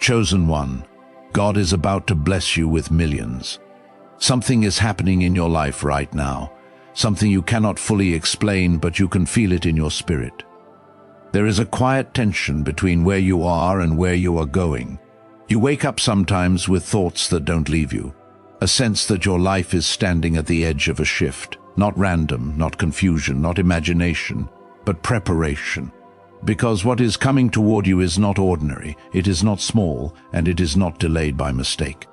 Chosen one, God is about to bless you with millions. Something is happening in your life right now, something you cannot fully explain, but you can feel it in your spirit. There is a quiet tension between where you are and where you are going. You wake up sometimes with thoughts that don't leave you, a sense that your life is standing at the edge of a shift, not random, not confusion, not imagination, but preparation. Because what is coming toward you is not ordinary, it is not small, and it is not delayed by mistake.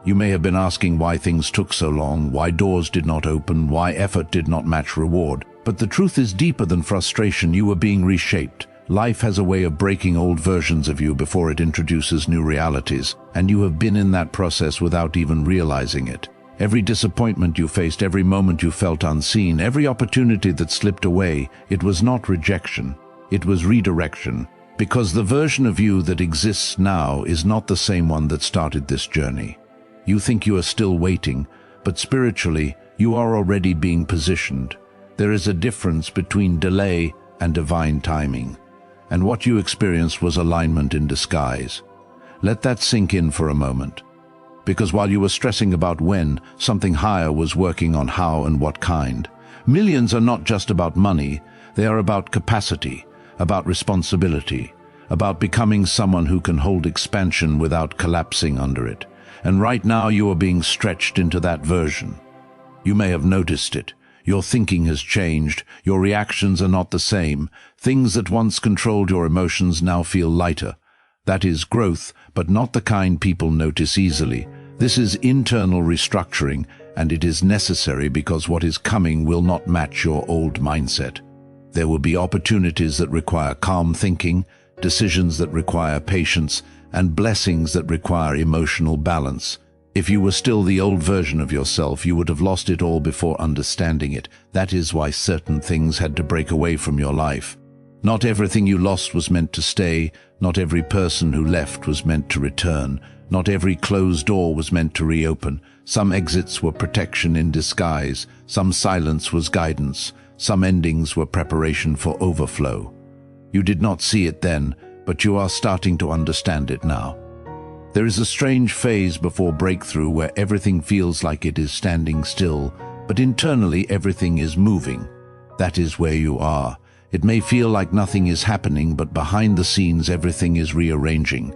You may have been asking why things took so long, why doors did not open, why effort did not match reward. But the truth is deeper than frustration. You are being reshaped. Life has a way of breaking old versions of you before it introduces new realities, and you have been in that process without even realizing it. Every disappointment you faced, every moment you felt unseen, every opportunity that slipped away, it was not rejection, it was redirection. Because the version of you that exists now is not the same one that started this journey. You think you are still waiting, but spiritually, you are already being positioned. There is a difference between delay and divine timing. And what you experienced was alignment in disguise. Let that sink in for a moment. Because while you were stressing about when, something higher was working on how and what kind. Millions are not just about money, they are about capacity, about responsibility, about becoming someone who can hold expansion without collapsing under it. And right now you are being stretched into that version. You may have noticed it. Your thinking has changed. Your reactions are not the same. Things that once controlled your emotions now feel lighter. That is growth, but not the kind people notice easily. This is internal restructuring, and it is necessary because what is coming will not match your old mindset. There will be opportunities that require calm thinking, decisions that require patience, and blessings that require emotional balance. If you were still the old version of yourself, you would have lost it all before understanding it. That is why certain things had to break away from your life. Not everything you lost was meant to stay. Not every person who left was meant to return. Not every closed door was meant to reopen. Some exits were protection in disguise. Some silence was guidance. Some endings were preparation for overflow. You did not see it then, but you are starting to understand it now. There is a strange phase before breakthrough where everything feels like it is standing still, but internally everything is moving. That is where you are. It may feel like nothing is happening, but behind the scenes everything is rearranging.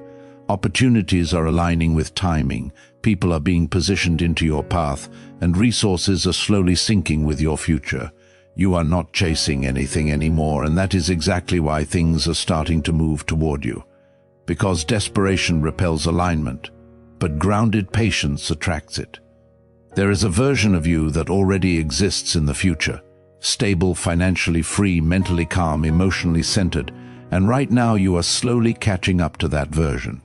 Opportunities are aligning with timing, people are being positioned into your path, and resources are slowly syncing with your future. You are not chasing anything anymore, and that is exactly why things are starting to move toward you. Because desperation repels alignment, but grounded patience attracts it. There is a version of you that already exists in the future, stable, financially free, mentally calm, emotionally centered, and right now you are slowly catching up to that version.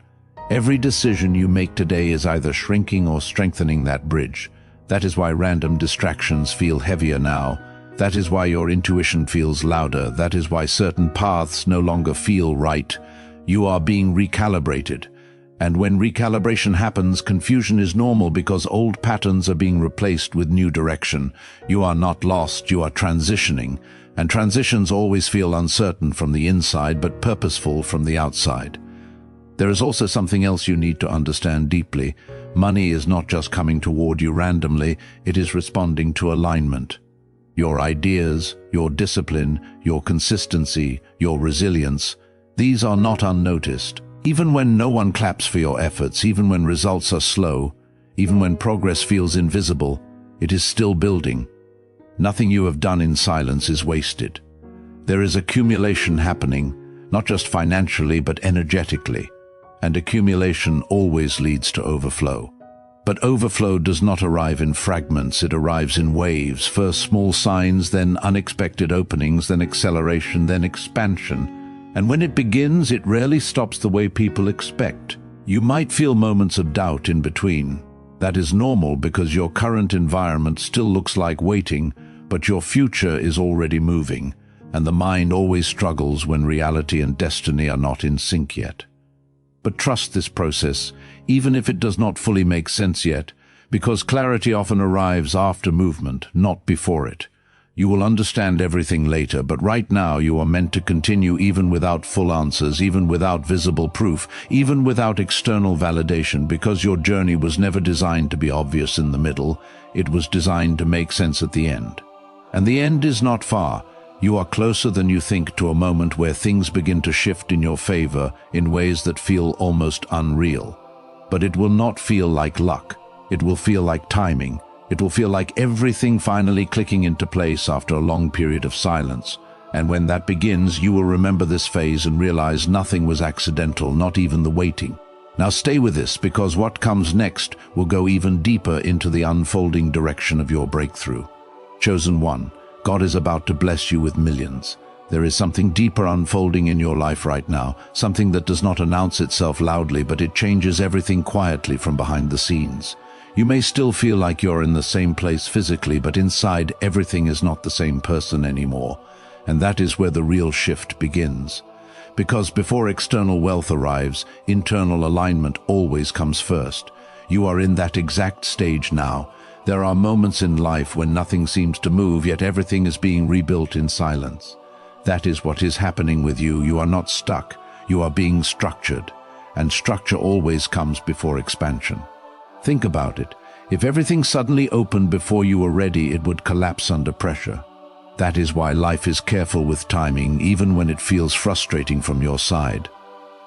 Every decision you make today is either shrinking or strengthening that bridge. That is why random distractions feel heavier now. That is why your intuition feels louder. That is why certain paths no longer feel right. You are being recalibrated. And when recalibration happens, confusion is normal because old patterns are being replaced with new direction. You are not lost, you are transitioning. And transitions always feel uncertain from the inside, but purposeful from the outside. There is also something else you need to understand deeply. Money is not just coming toward you randomly, it is responding to alignment. Your ideas, your discipline, your consistency, your resilience, these are not unnoticed. Even when no one claps for your efforts, even when results are slow, even when progress feels invisible, it is still building. Nothing you have done in silence is wasted. There is accumulation happening, not just financially but energetically. And accumulation always leads to overflow. But overflow does not arrive in fragments, it arrives in waves. First small signs, then unexpected openings, then acceleration, then expansion. And when it begins, it rarely stops the way people expect. You might feel moments of doubt in between. That is normal because your current environment still looks like waiting, but your future is already moving, and the mind always struggles when reality and destiny are not in sync yet. But trust this process, even if it does not fully make sense yet, because clarity often arrives after movement, not before it. You will understand everything later, but right now you are meant to continue even without full answers, even without visible proof, even without external validation, because your journey was never designed to be obvious in the middle. It was designed to make sense at the end. And the end is not far. You are closer than you think to a moment where things begin to shift in your favor in ways that feel almost unreal. But it will not feel like luck. It will feel like timing. It will feel like everything finally clicking into place after a long period of silence. And when that begins, you will remember this phase and realize nothing was accidental, not even the waiting. Now stay with this, because what comes next will go even deeper into the unfolding direction of your breakthrough. Chosen one, God is about to bless you with millions. There is something deeper unfolding in your life right now, something that does not announce itself loudly, but it changes everything quietly from behind the scenes. You may still feel like you're in the same place physically, but inside everything is not the same person anymore. And that is where the real shift begins. Because before external wealth arrives, internal alignment always comes first. You are in that exact stage now. There are moments in life when nothing seems to move, yet everything is being rebuilt in silence. That is what is happening with you. You are not stuck. You are being structured. And structure always comes before expansion. Think about it. If everything suddenly opened before you were ready, it would collapse under pressure. That is why life is careful with timing, even when it feels frustrating from your side.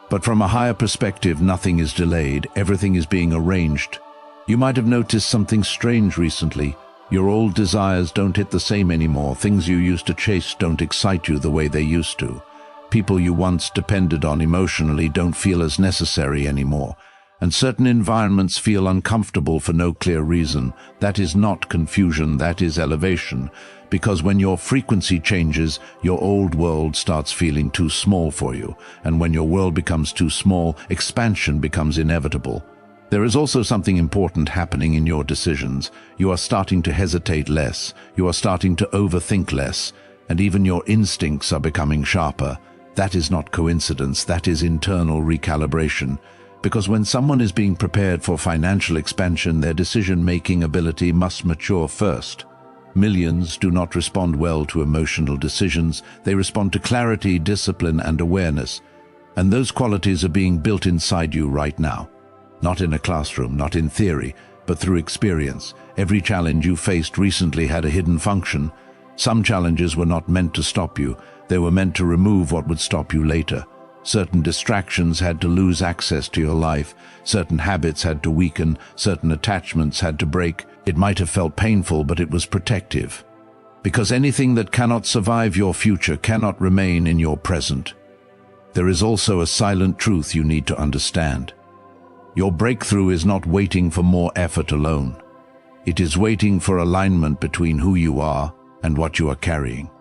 But from a higher perspective, nothing is delayed. Everything is being arranged. You might have noticed something strange recently. Your old desires don't hit the same anymore. Things you used to chase don't excite you the way they used to. People you once depended on emotionally don't feel as necessary anymore. And certain environments feel uncomfortable for no clear reason. That is not confusion, that is elevation. Because when your frequency changes, your old world starts feeling too small for you. And when your world becomes too small, expansion becomes inevitable. There is also something important happening in your decisions. You are starting to hesitate less. You are starting to overthink less. And even your instincts are becoming sharper. That is not coincidence, that is internal recalibration. Because when someone is being prepared for financial expansion, their decision-making ability must mature first. Millions do not respond well to emotional decisions. They respond to clarity, discipline, and awareness. And those qualities are being built inside you right now. Not in a classroom, not in theory, but through experience. Every challenge you faced recently had a hidden function. Some challenges were not meant to stop you. They were meant to remove what would stop you later. Certain distractions had to lose access to your life. Certain habits had to weaken. Certain attachments had to break. It might have felt painful, but it was protective. Because anything that cannot survive your future cannot remain in your present. There is also a silent truth you need to understand. Your breakthrough is not waiting for more effort alone. It is waiting for alignment between who you are and what you are carrying.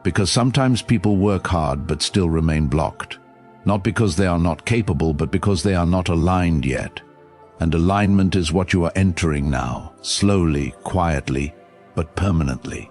Because sometimes people work hard but still remain blocked. Not because they are not capable, but because they are not aligned yet. And alignment is what you are entering now, slowly, quietly, but permanently.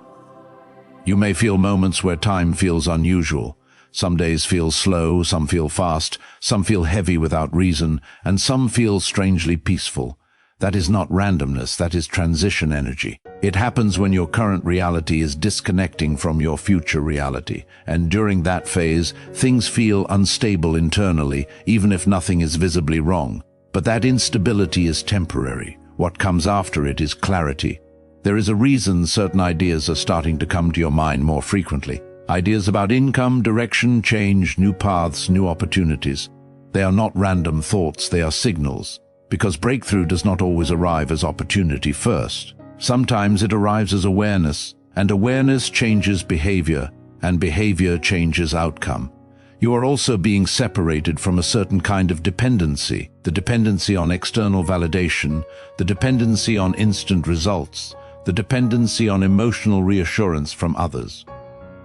You may feel moments where time feels unusual. Some days feel slow, some feel fast, some feel heavy without reason, and some feel strangely peaceful. That is not randomness, that is transition energy. It happens when your current reality is disconnecting from your future reality, and during that phase, things feel unstable internally, even if nothing is visibly wrong. But that instability is temporary. What comes after it is clarity. There is a reason certain ideas are starting to come to your mind more frequently. Ideas about income, direction, change, new paths, new opportunities. They are not random thoughts, they are signals. Because breakthrough does not always arrive as opportunity first. Sometimes it arrives as awareness, and awareness changes behavior, and behavior changes outcome. You are also being separated from a certain kind of dependency, the dependency on external validation, the dependency on instant results, the dependency on emotional reassurance from others.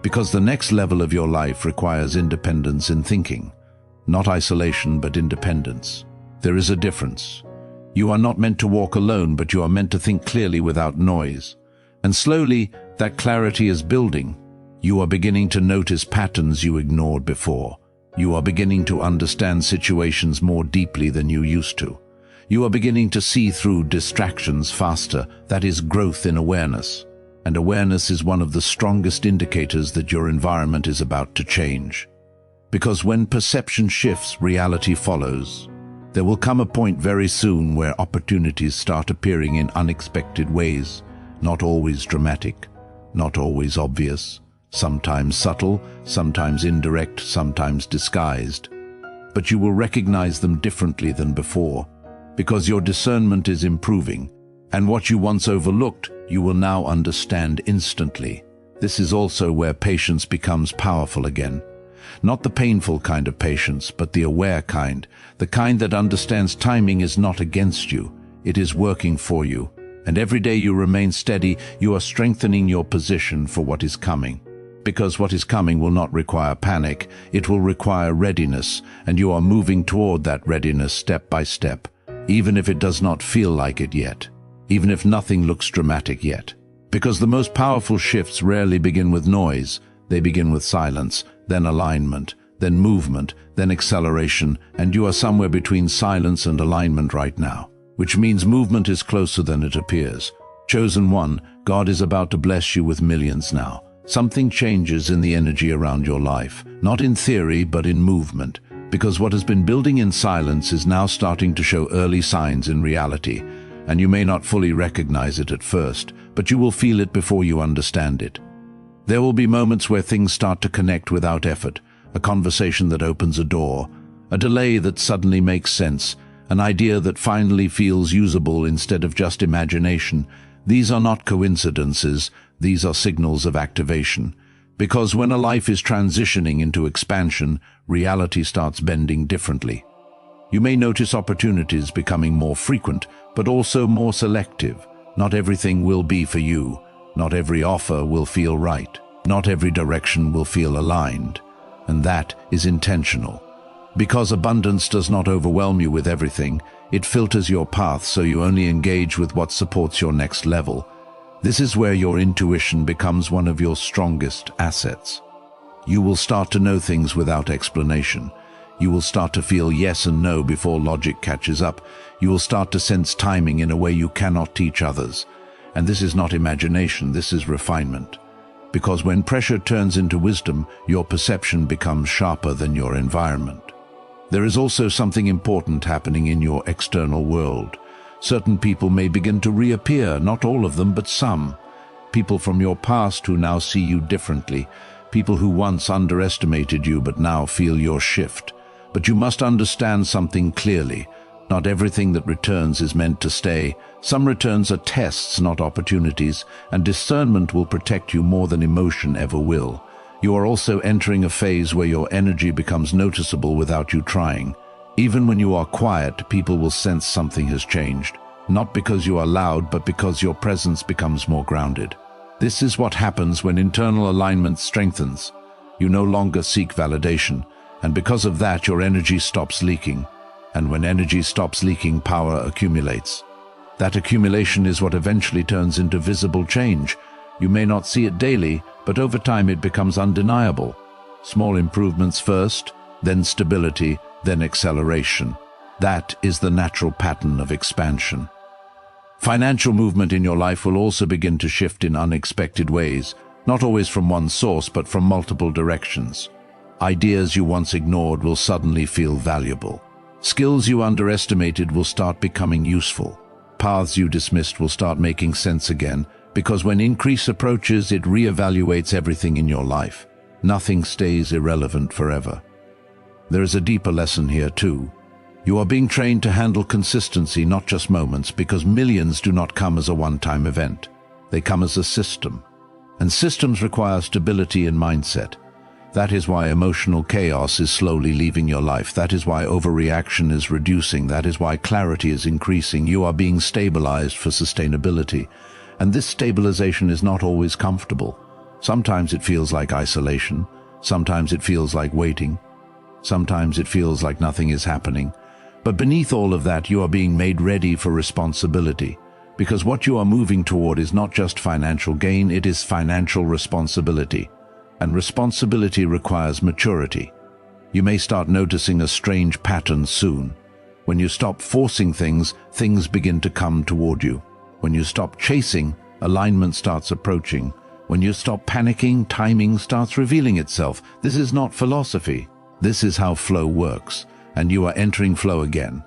Because the next level of your life requires independence in thinking. Not isolation, but independence. There is a difference. You are not meant to walk alone, but you are meant to think clearly without noise. And slowly, that clarity is building. You are beginning to notice patterns you ignored before. You are beginning to understand situations more deeply than you used to. You are beginning to see through distractions faster. That is growth in awareness. And awareness is one of the strongest indicators that your environment is about to change. Because when perception shifts, reality follows. There will come a point very soon where opportunities start appearing in unexpected ways, not always dramatic, not always obvious, sometimes subtle, sometimes indirect, sometimes disguised. But you will recognize them differently than before, because your discernment is improving, and what you once overlooked, you will now understand instantly. This is also where patience becomes powerful again. Not the painful kind of patience, but the aware kind, the kind that understands timing is not against you, it is working for you. And every day you remain steady, you are strengthening your position for what is coming. Because what is coming will not require panic, it will require readiness, and you are moving toward that readiness step by step, even if it does not feel like it yet, even if nothing looks dramatic yet. Because the most powerful shifts rarely begin with noise, they begin with silence, then alignment, then movement, then acceleration, and you are somewhere between silence and alignment right now, which means movement is closer than it appears. Chosen one, God is about to bless you with millions now. Something changes in the energy around your life, not in theory, but in movement, because what has been building in silence is now starting to show early signs in reality, and you may not fully recognize it at first, but you will feel it before you understand it. There will be moments where things start to connect without effort, a conversation that opens a door, a delay that suddenly makes sense, an idea that finally feels usable instead of just imagination. These are not coincidences, these are signals of activation. Because when a life is transitioning into expansion, reality starts bending differently. You may notice opportunities becoming more frequent, but also more selective. Not everything will be for you. Not every offer will feel right. Not every direction will feel aligned. And that is intentional. Because abundance does not overwhelm you with everything, it filters your path so you only engage with what supports your next level. This is where your intuition becomes one of your strongest assets. You will start to know things without explanation. You will start to feel yes and no before logic catches up. You will start to sense timing in a way you cannot teach others. And this is not imagination, this is refinement. Because when pressure turns into wisdom, your perception becomes sharper than your environment. There is also something important happening in your external world. Certain people may begin to reappear, not all of them, but some. People from your past who now see you differently. People who once underestimated you but now feel your shift. But you must understand something clearly. Not everything that returns is meant to stay. Some returns are tests, not opportunities, and discernment will protect you more than emotion ever will. You are also entering a phase where your energy becomes noticeable without you trying. Even when you are quiet, people will sense something has changed. Not because you are loud, but because your presence becomes more grounded. This is what happens when internal alignment strengthens. You no longer seek validation, and because of that, your energy stops leaking. And when energy stops leaking, power accumulates. That accumulation is what eventually turns into visible change. You may not see it daily, but over time it becomes undeniable. Small improvements first, then stability, then acceleration. That is the natural pattern of expansion. Financial movement in your life will also begin to shift in unexpected ways, not always from one source, but from multiple directions. Ideas you once ignored will suddenly feel valuable. Skills you underestimated will start becoming useful. Paths you dismissed will start making sense again, because when increase approaches, it reevaluates everything in your life. Nothing stays irrelevant forever. There is a deeper lesson here too. You are being trained to handle consistency, not just moments, because millions do not come as a one-time event. They come as a system. And systems require stability and mindset. That is why emotional chaos is slowly leaving your life. That is why overreaction is reducing. That is why clarity is increasing. You are being stabilized for sustainability. And this stabilization is not always comfortable. Sometimes it feels like isolation. Sometimes it feels like waiting. Sometimes it feels like nothing is happening. But beneath all of that, you are being made ready for responsibility. Because what you are moving toward is not just financial gain, it is financial responsibility. And responsibility requires maturity. You may start noticing a strange pattern soon. When you stop forcing things, things begin to come toward you. When you stop chasing, Alignment starts approaching. When you stop panicking, timing starts revealing itself. This is not philosophy. This is how flow works, and you are entering flow again.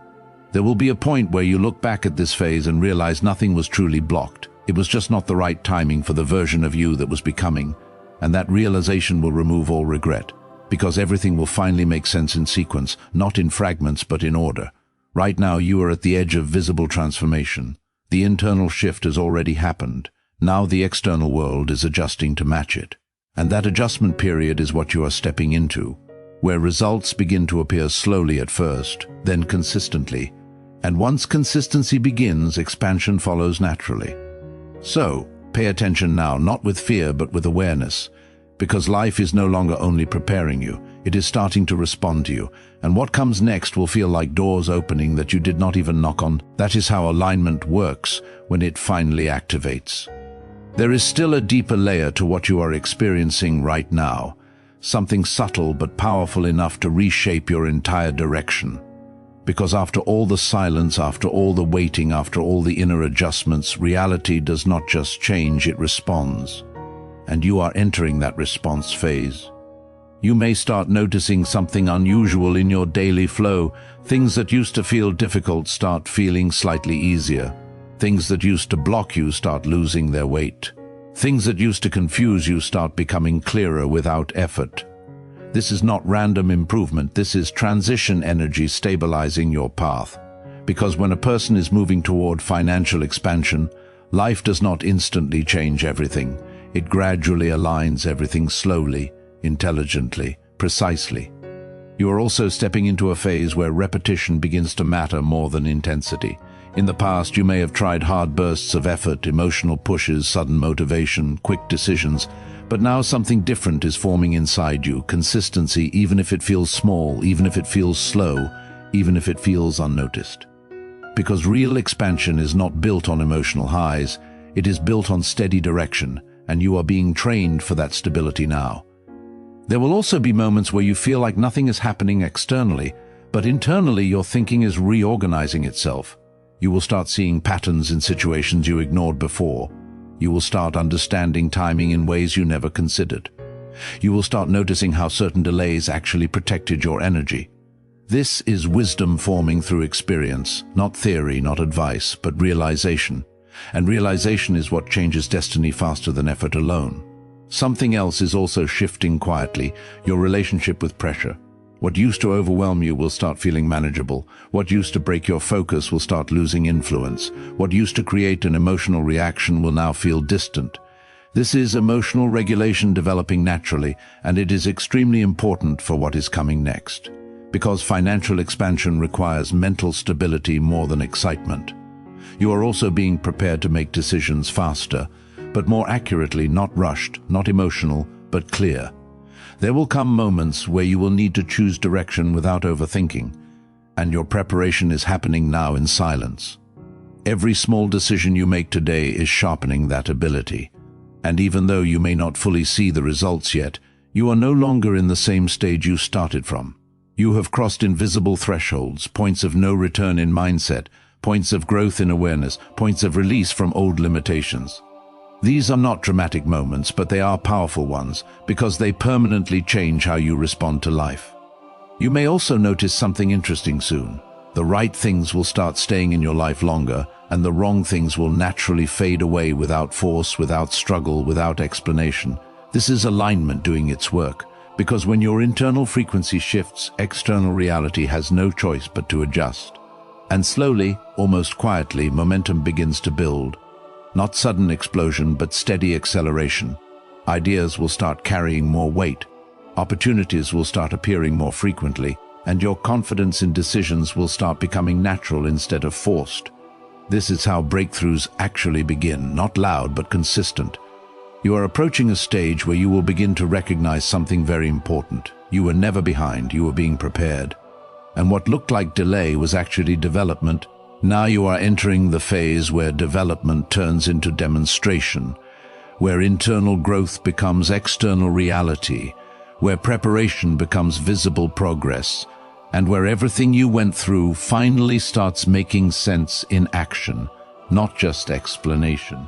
There will be a point where you look back at this phase and realize nothing was truly blocked. It was just not the right timing for the version of you that was becoming, and that realization will remove all regret, because everything will finally make sense in sequence, not in fragments but in order. Right now you are at the edge of visible transformation. The internal shift has already happened. Now the external world is adjusting to match it. And that adjustment period is what you are stepping into, where results begin to appear slowly at first, then consistently. And once consistency begins, expansion follows naturally. So, pay attention now, not with fear but with awareness, because life is no longer only preparing you, it is starting to respond to you, and what comes next will feel like doors opening that you did not even knock on. That is how alignment works when it finally activates. There is still a deeper layer to what you are experiencing right now, something subtle but powerful enough to reshape your entire direction. Because after all the silence, after all the waiting, after all the inner adjustments, reality does not just change, it responds. And you are entering that response phase. You may start noticing something unusual in your daily flow. Things that used to feel difficult start feeling slightly easier. Things that used to block you start losing their weight. Things that used to confuse you start becoming clearer without effort. This is not random improvement, this is transition energy stabilizing your path. Because when a person is moving toward financial expansion, life does not instantly change everything. It gradually aligns everything slowly, intelligently, precisely. You are also stepping into a phase where repetition begins to matter more than intensity. In the past, you may have tried hard bursts of effort, emotional pushes, sudden motivation, quick decisions, but now something different is forming inside you. Consistency, even if it feels small, even if it feels slow, even if it feels unnoticed. Because real expansion is not built on emotional highs, it is built on steady direction, and you are being trained for that stability now. There will also be moments where you feel like nothing is happening externally, but internally your thinking is reorganizing itself. You will start seeing patterns in situations you ignored before. You will start understanding timing in ways you never considered. You will start noticing how certain delays actually protected your energy. This is wisdom forming through experience, not theory, not advice, but realization. And realization is what changes destiny faster than effort alone. Something else is also shifting quietly, your relationship with pressure. What used to overwhelm you will start feeling manageable. What used to break your focus will start losing influence. What used to create an emotional reaction will now feel distant. This is emotional regulation developing naturally, and it is extremely important for what is coming next. Because financial expansion requires mental stability more than excitement. You are also being prepared to make decisions faster, but more accurately, not rushed, not emotional, but clear. There will come moments where you will need to choose direction without overthinking, and your preparation is happening now in silence. Every small decision you make today is sharpening that ability. And even though you may not fully see the results yet, you are no longer in the same stage you started from. You have crossed invisible thresholds, points of no return in mindset, points of growth in awareness, points of release from old limitations. These are not dramatic moments, but they are powerful ones, because they permanently change how you respond to life. You may also notice something interesting soon. The right things will start staying in your life longer, and the wrong things will naturally fade away without force, without struggle, without explanation. This is alignment doing its work, because when your internal frequency shifts, external reality has no choice but to adjust. And slowly, almost quietly, momentum begins to build. Not sudden explosion, but steady acceleration. Ideas will start carrying more weight. Opportunities will start appearing more frequently, and your confidence in decisions will start becoming natural instead of forced. This is how breakthroughs actually begin, not loud but consistent. You are approaching a stage where you will begin to recognize something very important. You were never behind, you were being prepared. And what looked like delay was actually development. Now you are entering the phase where development turns into demonstration, where internal growth becomes external reality, where preparation becomes visible progress, and where everything you went through finally starts making sense in action, not just explanation.